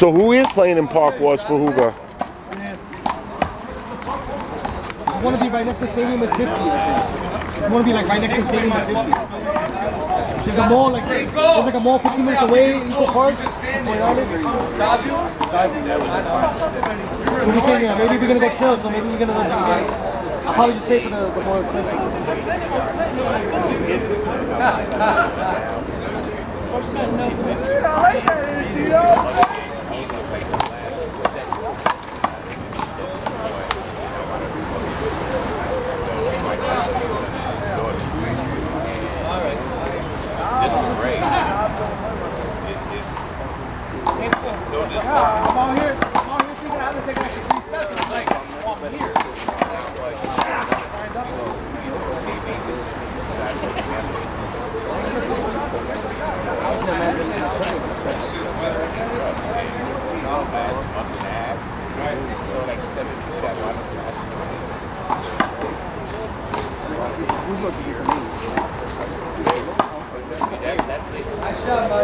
So who is playing in Park was for Hoover? I want to be right next to the stadium is 50. I want to be like right next to the stadium is 50. There's a mall like a mall 15 minutes away, Equal Park. Stop you? What do you think? Maybe we're gonna go chill, so maybe we're gonna I'll probably just pay for the more expensive. I'm out here thinking I have to take actually 3 steps and it's like, I'm here. I shot my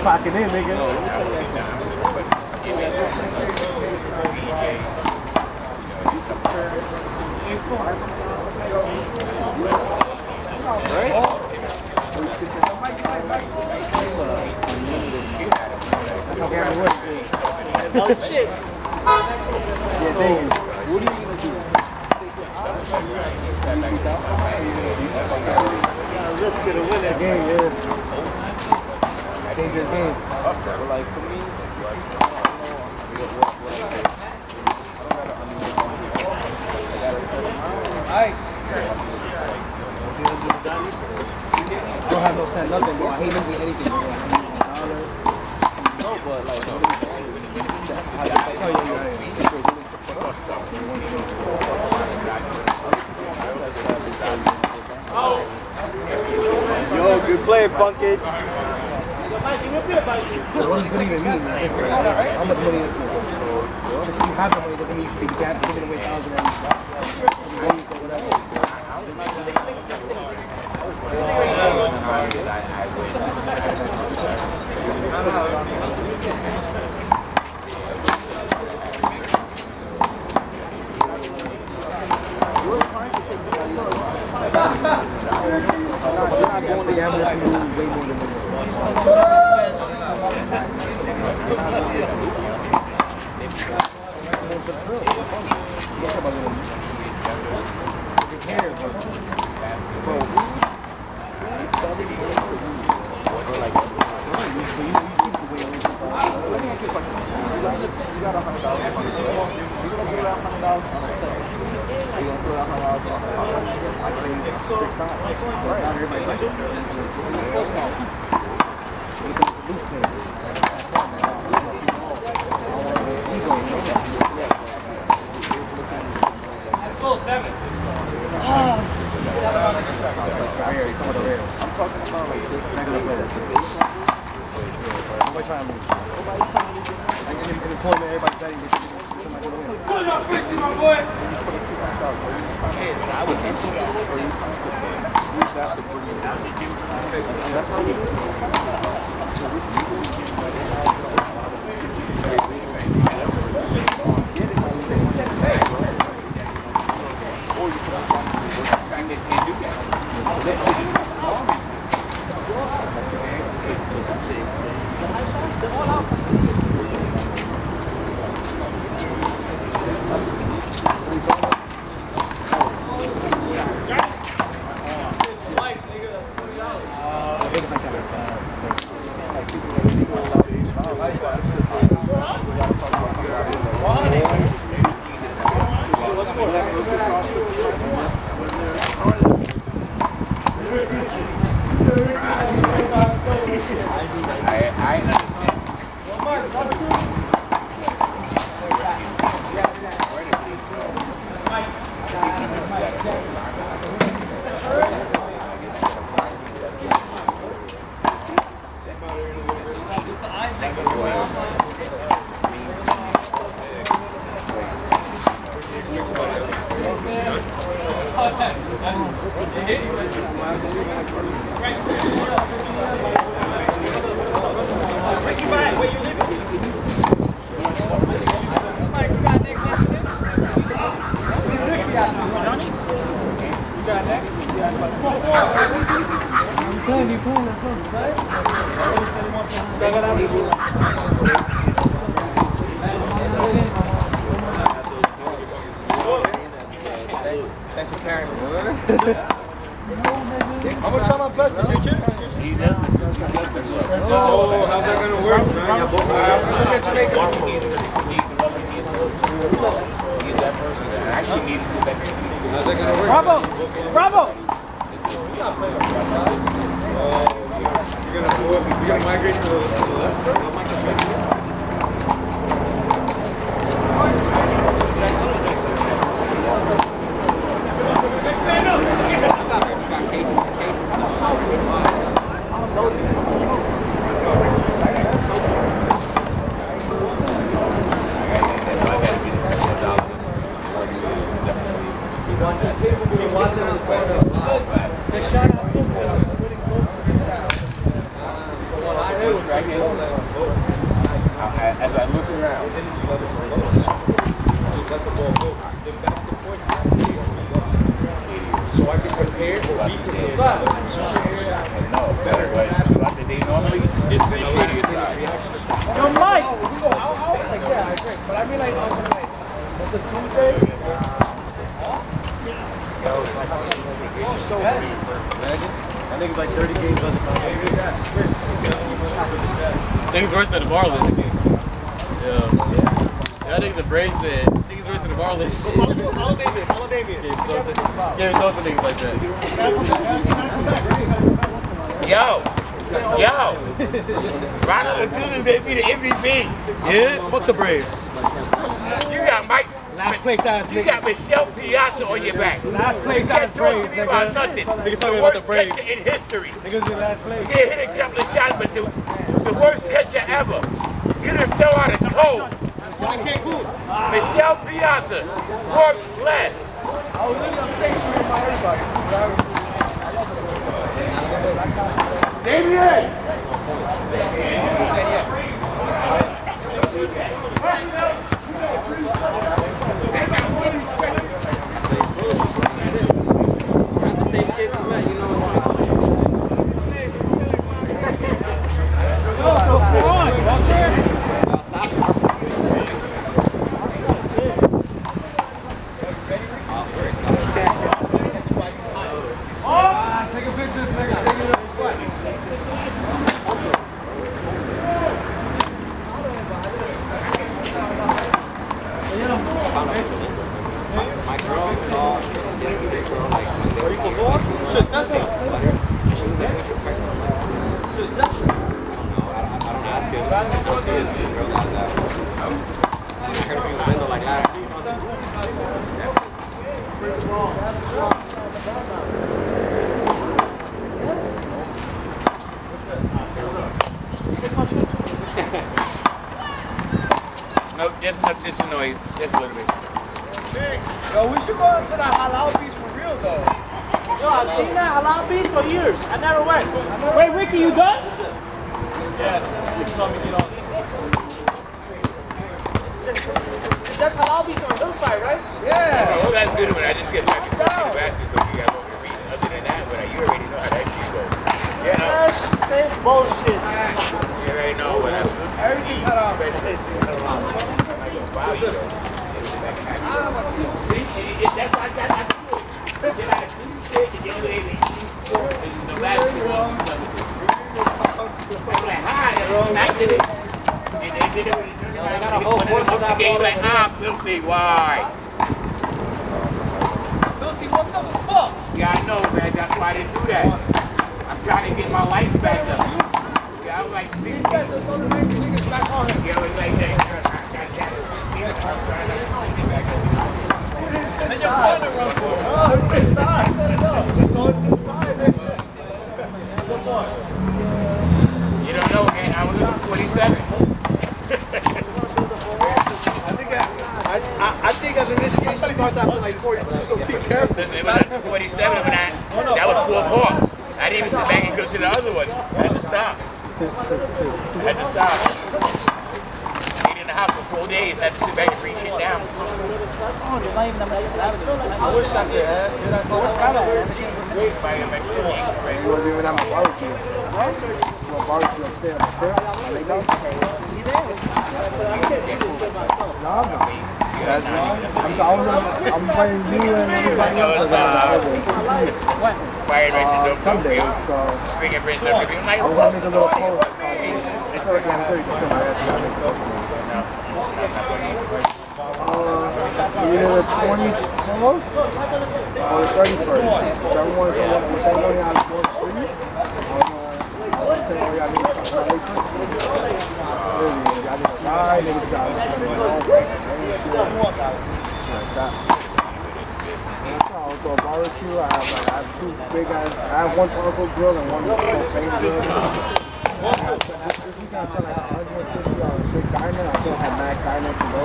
Packing in, nigga. Oh shit. Yeah, dang. What are you gonna do? Risk it to win that game, yeah. Dangerous game. Like for me, I don't have no set nothing, bro. I hate losing anything, bro. No, but like, yo, good play, Punkage. What does it even mean? How much money is it? If you have the money, doesn't mean you should be giving away thousands or whatever. Thanks for carrying me. How much time on plastic, Chip? Oh, how's that going to work, son? How's that going to work? Bravo! Bravo! You're going to migrate to the left? As I look around, so I can prepare or be prepared. no, better way. Throughout the day normally, it's the shittiest side. Yo, Mike! Yeah, I agree. But I mean, like, also, like, it's a Tuesday. So heavy. Imagine. I think it's like 30 games on the contract. I think it's worse than the Marlins game. Yeah. I think it's a Braves fan. I think it's worse than the Marlins. Follow David. Yeah, it's also things like that. Yo! Ronald Acuna made me the MVP. Yeah? Fuck the Braves. You got Mike. Last place ass You nigga. got Michelle Piazza on your back. Last place You ass can't talk Braves, to me about nigga. nothing. Nigga talking The about the worst Braves. catcher in history. Niggas in last place. You get hit a couple of shots, but the worst catcher ever. You done throw out a cold. Michelle Piazza, world class. I was literally on stage shooting by everybody. Damien! No, just enough, just a noise, just a little bit. Yo, we should go to that halal beach for real, though. Yo, I've seen that halal beach for years. I never went. Wait, Ricky, you done? That's halal beach on hillside, right? Yeah. Oh, that's good one. I just get back to the basket because you got over the reason. Other than that, but you already know how that shit goes. You know? That's same bullshit. You already know what I'm doing. Everything's haram. That's why I do it. Then I do shit and then they eat. It's the basketball. I'm like, hi, that's it. And they did it with the game like, filthy, why? Filthy, what the fuck? Yeah, I know, man. That's why I didn't do that. I'm trying to get my life back up. Yeah, I was like, These guys just don't make niggas back on him. like 42, so be careful. Listen, it was at 47 when that was 4 balls. I didn't even sit back and go to the other one. I had to stop. I had to stop. 8.5 for 4 days. I had to sit back and bring shit down. I wish I could have. I wish I could You wasn't even at my barbecue. My barbecue upstairs. I'm playing you and everybody else. Fire wrenches Some days, so fingerprints and everything. I'm like, I was gonna make a little post. It's already I'm sure you can film my ass. Either the 24th or the 31st. Whichever one is the whichever one y'all want free. I'm gonna tell y'all niggas to late first. Really, y'all just try, niggas got like that. I'll do a barbecue. I have 2 big ass. I have 1 charcoal grill and 1 propane grill. This weekend I spent like $150 on a big diner. I still have mad diner to go.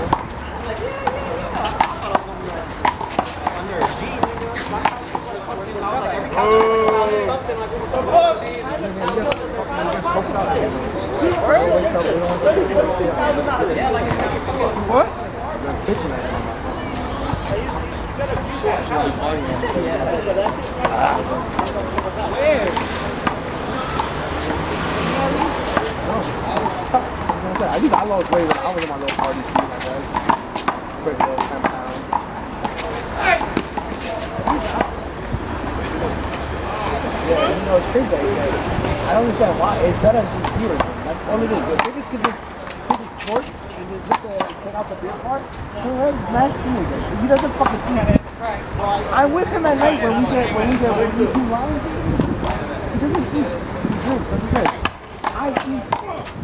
What? I'm pitching at him. I lost weight when I was in my little party scene, I guess. Quick little 10 pounds. Yeah, you know, it's crazy. I don't understand why. It's better than just beer. That's all it is. The niggas could just take his fork and just take out the beer part. Nasty nigga. He doesn't fucking do that. I'm with him at night when we do lines. He doesn't eat. He drinks. That's what he says. I eat.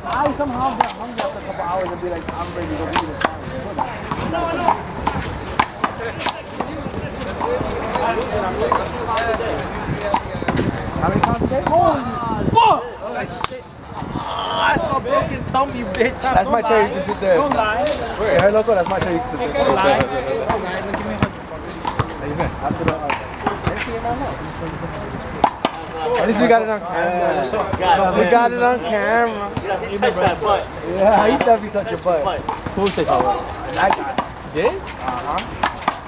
I somehow get hungry after a couple hours and be like, I'm ready to go eat this. How many times a day? Holy fuck! That's my broken thumb, you bitch. That's my chair, you can sit there. Don't lie. Where? Hey, loco, that's my chair, you can sit there. Don't lie. After the at least we got it on camera. We got it on camera. Yeah, he touched that butt. Yeah, he definitely touched your butt. Who touched your butt? That guy. Did?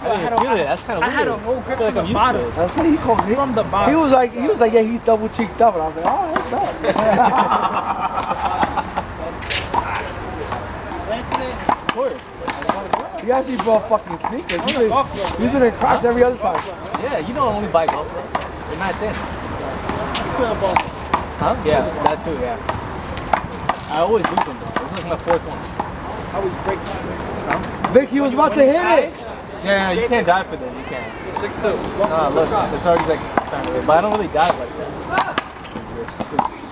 I didn't feel it. That's kind of weird. I had a whole grip from from the bottom. That's what he called me. From the bottom. He was like, yeah, he's double cheeked up, and I was like, oh, that's bad. Of course. He actually brought fucking sneakers. He's been in Crocs every other time. Yeah, you don't only buy golf, bro. They're not thin. Huh? Yeah, that too, yeah. I always lose them though. This is my 4th one. I always break that. Vic, he was about to hit it. Yeah, you can't dive for them. You can't. 6'2". Nah, look, it's already like kind of, but I don't really dive like that.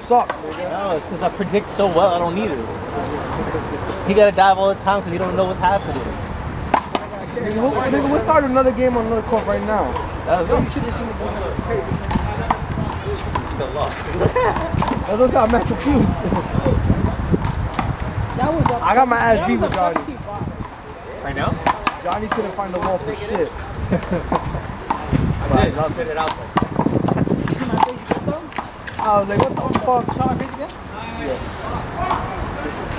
Suck. No, it's because I predict so well. I don't need it. He gotta dive all the time because he don't know what's happening. Nigga, we'll start another game on another court right now. That was good. You should have seen the game. Still lost. That's what I'm mad confused. I got my ass beat with Johnny. Right now? Johnny couldn't find the wall for shit. I did. I'll send it out there. I was like, what the fuck? Saw my face again?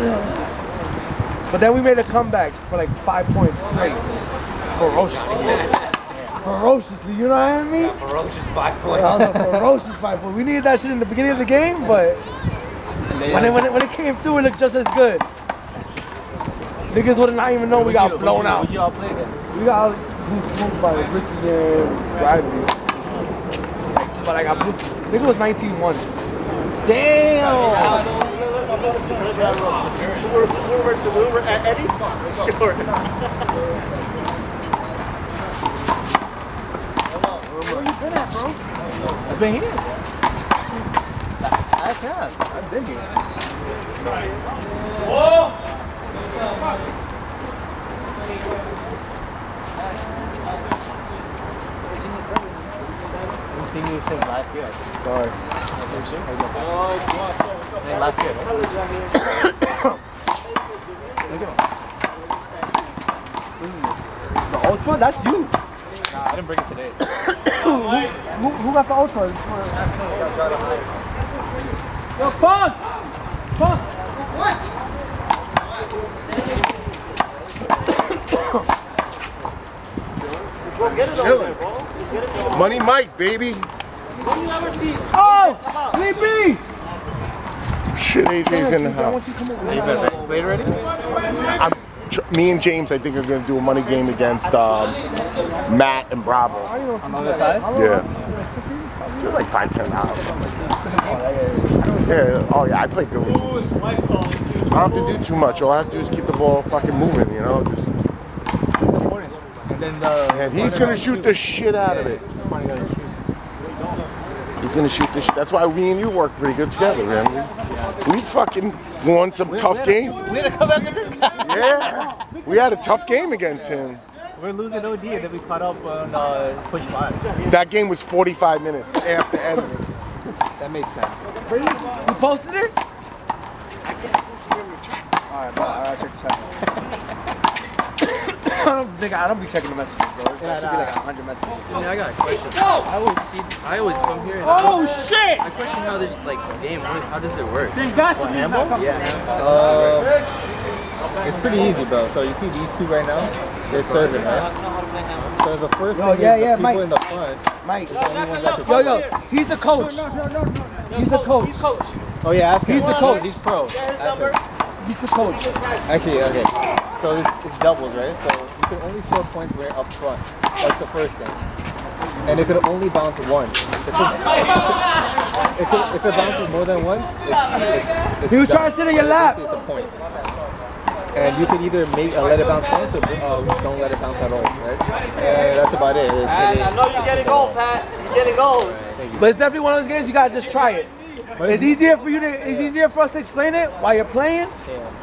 Yeah. But then we made a comeback for like 5 points straight. Ferociously. Ferociously, you know what I mean? Ferocious 5 points. That was a ferocious 5 points. We needed that shit in the beginning of the game, but when it came through, it looked just as good. Niggas would not even know we got blown out. Would you all play again? We got blue smoked by Ricky and Bradley. But I got blue. Nigga was 19-1. Damn! Hoover at Eddie? Sure. Where you been at, bro? I've been here. I can't. I've been here. Whoa! I've seen you since last year. Sorry. Last year, right? The Ultra, that's you. Nah, I didn't bring it today. Who got the ultras? Yo, Pank! Pank! Chilling. Money Mike, baby. Oh! Sleepy! Shit, AJ's in the house. Wait already? Me and James, I think, are going to do a money game against Matt and Bravo. On the other side? Yeah. Just like $5, $10, something like that. Yeah. Oh, yeah, I play good. I don't have to do too much. All I have to do is keep the ball fucking moving, you know? Just And then and he's going to shoot the shit out of it. He's going to shoot the shit. That's why me and you work pretty good together, man. We fucking won some tough games. We had to come after this guy. Yeah. We had a tough game against him. We're losing OD and then we caught up on push 5. That game was 45 minutes after editing. That makes sense. You posted it? Alright, bro. Alright, check the chat. I don't be checking the messages, bro. That should be like 100 messages. I got a question. I always come here and Oh shit! I question how this like game works. How does it work? Then got to be Handball? Yeah. It's pretty easy, bro. So you see these two right now? They're serving, right? So the first Oh, thing yeah, is yeah, the Mike. people in the front. Mike. The only ones that can Yo, he's the coach. He's the coach. Oh yeah, ask him. He's the coach. He's pro. Ask him. He's the coach. Actually, okay. So it's doubles, right? So you can only score points where up front. That's the first thing. And it could only bounce once. If it bounces more than once, it's He was trying to sit in your lap. It's a point. And you can either let it bounce once or don't let it bounce at all, right? And that's about it. I know you're getting old, Pat. You're getting old. But it's definitely one of those games you gotta just try it. It's easier for you to. It's easier for us to explain it while you're playing,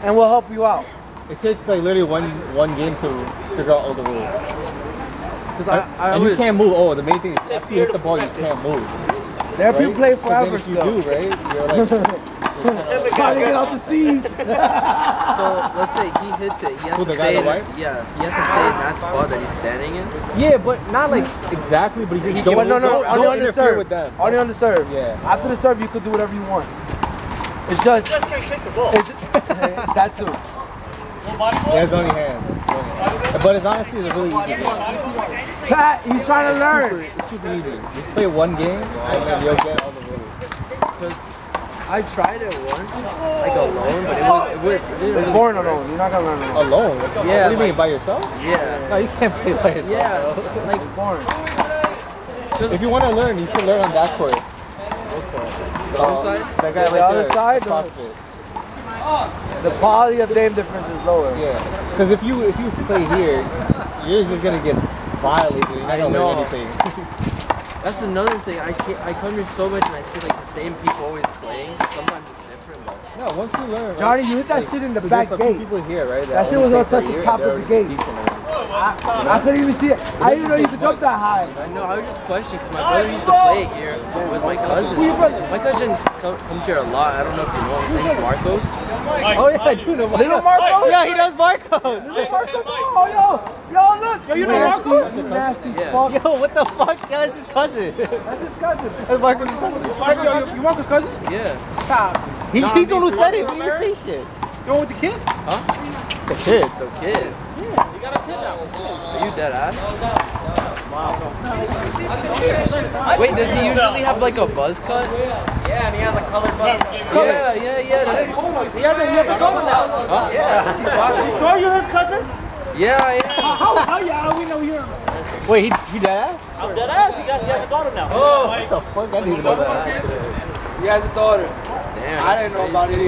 and we'll help you out. It takes like literally one game to figure out all the rules. I You can't move. Oh, the main thing is if you hit the ball, you can't move. There are people Right? play 'Cause forever then if you still. do, right? You're like Trying to get out the seas. So let's say he hits it. He has Who, to the guy stay. in the white? Yeah, he has to stay in that spot that he's standing in. yeah, but not like exactly. But he No, don't, no, don't only on the interfere serve. with them. Only on the serve. Yeah. After the serve, you could do whatever you want. It's just. You just can't kick the ball. That too. Yeah, it's only hand. But it's honestly a really easy game. Pat, he's trying to learn. It's super easy. Just play one game and then you'll get all the rules. I tried it once, like alone, but It's boring alone. You're not gonna learn alone. Alone? Yeah, What do you like- mean, by yourself? Yeah. No, you can't play by yourself. Yeah. Like Boring. If you want to learn, you should learn on that court. the other side. That guy The other there, side, CrossFit. The quality of game difference is lower. Yeah. Because if you play here, you're just gonna get violated. You're not gonna learn anything. That's another thing. I come here so much and I see like the same people always playing. Sometimes it's different, but No, once you learn. Right? Johnny, you hit that shit in the So back there's a few gate. people here, right? That shit only was on play touch for a the year, top they're of the already gate. decent already. I couldn't even see it. I didn't know you could jump that high. I know. I was just questioning because my brother used to play here with my cousin. My cousin comes here a lot. I don't know if you know him. His name's Marcos. Oh yeah, I do know. Little Marcos? Yeah, he does Marcos. Marcos? Oh, yo, look. Yo, you know Marcos? You nasty Yeah. fuck. Yo, what the fuck? Yeah, that's his cousin. That's his cousin. That's Marcos' cousin. You Marcos' cousin? Yeah. Stop. He's the one who said it. We didn't say shit. You going with the kid? The kid. The kid. Are you dead ass? Wait, does he usually have like a buzz cut? Yeah, and he has a colored buzz. Yeah. That's, He has a color now. huh? Yeah. So are you his cousin? Yeah, I am. How yeah, we know you're. Wait, he dead ass? I'm dead ass. He has a daughter now. What the fuck? I didn't even know that. He has a daughter. Damn. I didn't know about it either.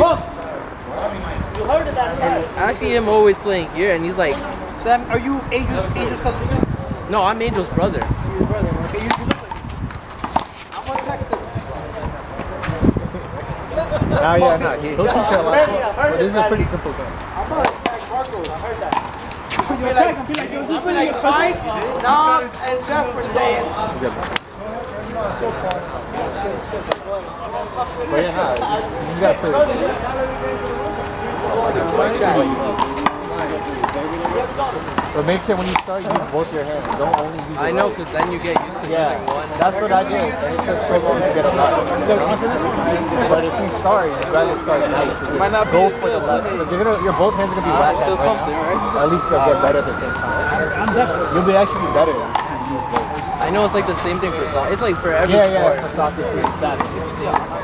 You heard of that? I see him always playing here, and he's like, Sam, are you Angel's cousin too? no, I'm Angel's brother. Okay, you look like I'm gonna text him. Oh yeah, no, he'll teach you a lot. But this is a pretty simple thing. I'm gonna text Marcos. I heard that. Just Be like Mike, Nom, and Jeff were saying. But yeah, nah, you gotta play this. But make sure when you start, use both your hands. Don't only use your I know, right. because then you get used to using one. That's what I did. And it took so long to get a left. But if you start, you'd rather start nice. Might not Go for the left. Your both hands are going to be whacked still right something, now. right? At least you'll get better at the same time. You'll be actually be better if you use both. I know it's like the same thing for soccer. It's like for every sport. For soccer too, exactly.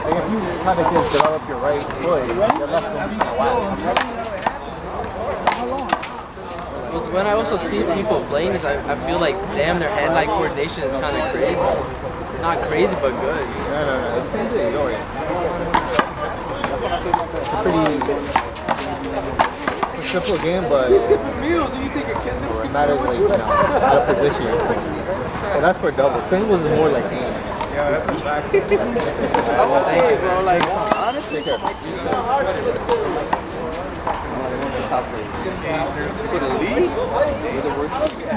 Like if you kind of just develop your right foot, your left one's going to whack. When I also see people playing, is I feel like, damn, their hand-eye coordination is kind of crazy. Not crazy, but good. No. It's a pretty simple game, but You skipping meals and you think your kid's gonna it skip matters like the position you're playing. Well, that's for double. Singles is more like hand. Yeah, that's a fact. I'm okay, bro. Like, honestly, top place. For the league? We're the worst league.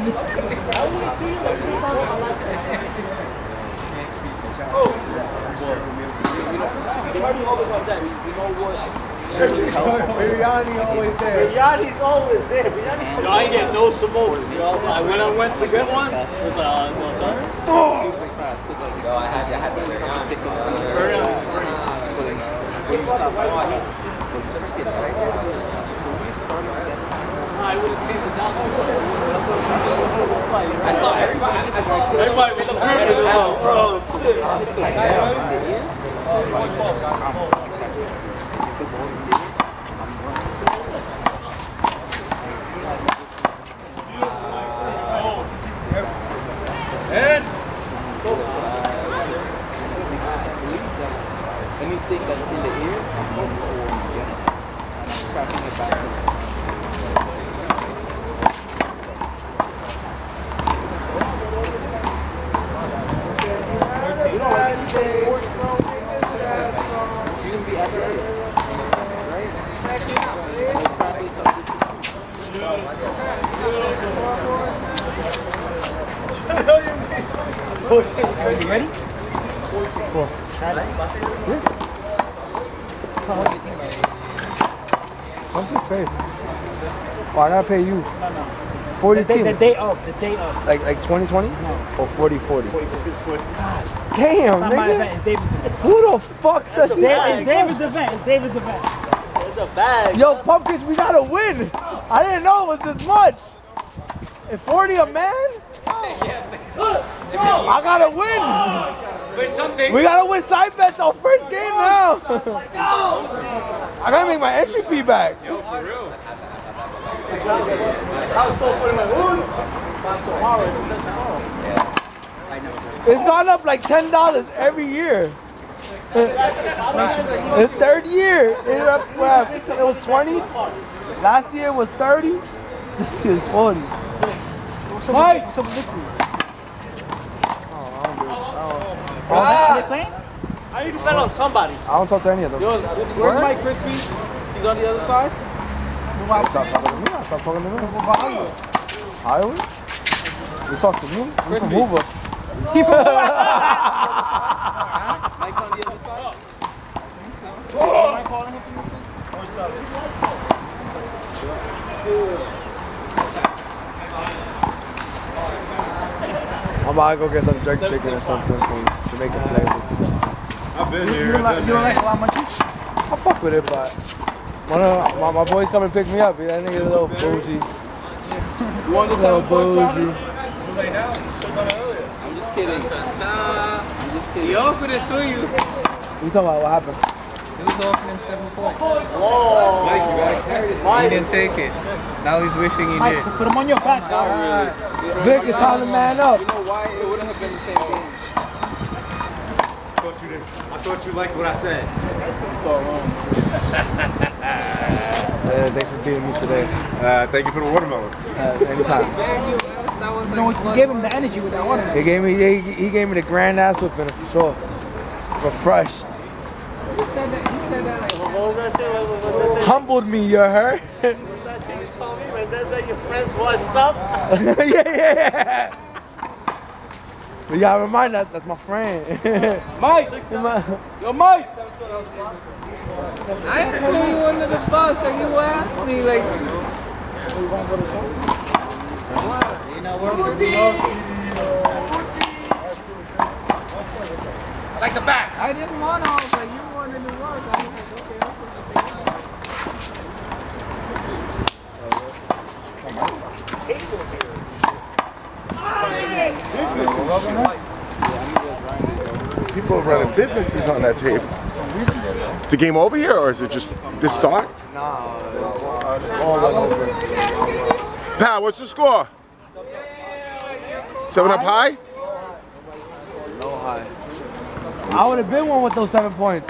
Biryani always there. Biryani's always there. Biryani. Yo, I ain't get no samosa. You know, like when I went to get one, it was like, oh. Yo, I had the biryani. I would have taken it down. I saw everybody with the purpose. Bro, shit. Anything that's in the ear, trapping it back. You know, like you play sports, bro, you can be athletic, right? Like trapping stuff. Are you ready? Cool. I'm just crazy. Oh, I gotta pay you. No. 40 The team. day of. Like 2020? No. Or 40-40? God damn, It's not my event, nigga. it's David's event. Who the fuck says It's David's event, it's David's event. It's a bag. Yo, Pumpkins, we gotta win. I didn't know it was this much. And 40 a man? I gotta win. We gotta win side bets on first game now. I gotta make my entry fee back. Yo, for real. I was so funny, like, It's gone up like $10 every year. The third year, it was 20. Last year was 30. This year's 40. Mike! What's up with victory? Are they playing? I need to bet on somebody. I don't talk to any of them. Yo, where's Mike Crispy? He's on the other side? Stop talking to me. I stop talking to me. Iowa? You talk to me? I'm from Hoover. Mike's on the other side? Am I calling him from I'm about to go get some jerk chicken or something from Jamaican flavors. I've been here. You don't like a lot of munchies? I fuck with it, but one of my boys come and pick me up. That nigga a little bougie. You want this Little on pork chop? bougie. I'm just kidding. I'm just kidding. He offered it to you. You talking about what happened? He was offering 7 points. Whoa. He didn't take it. Now he's wishing he Mike, did. put them on your back. Not really. Vic, it's time to man up. You know why? It wouldn't have been the same game. I thought you liked what I said. Thanks for being me today. Thank you for the watermelon. Anytime. You know, you gave him the energy with that one. He gave me the grand ass whipping for sure. Refreshed. What was that shit? What was that Humbled me, you heard? shit? What was that shit you told me? When they said your friends washed up? yeah. But you gotta remind that that's my friend. Mike! Yo, Mike! I ain't threw you under the bus and you asked me like, You know, we're Like the back. I didn't want to, but you wanted to work. I was like, okay, I'll put Businesses. People are running businesses on that table. Is the game over here, or is it just this start? No. All over. Pal, what's the score? 7 up high? No high. I would have been one with those 7 points.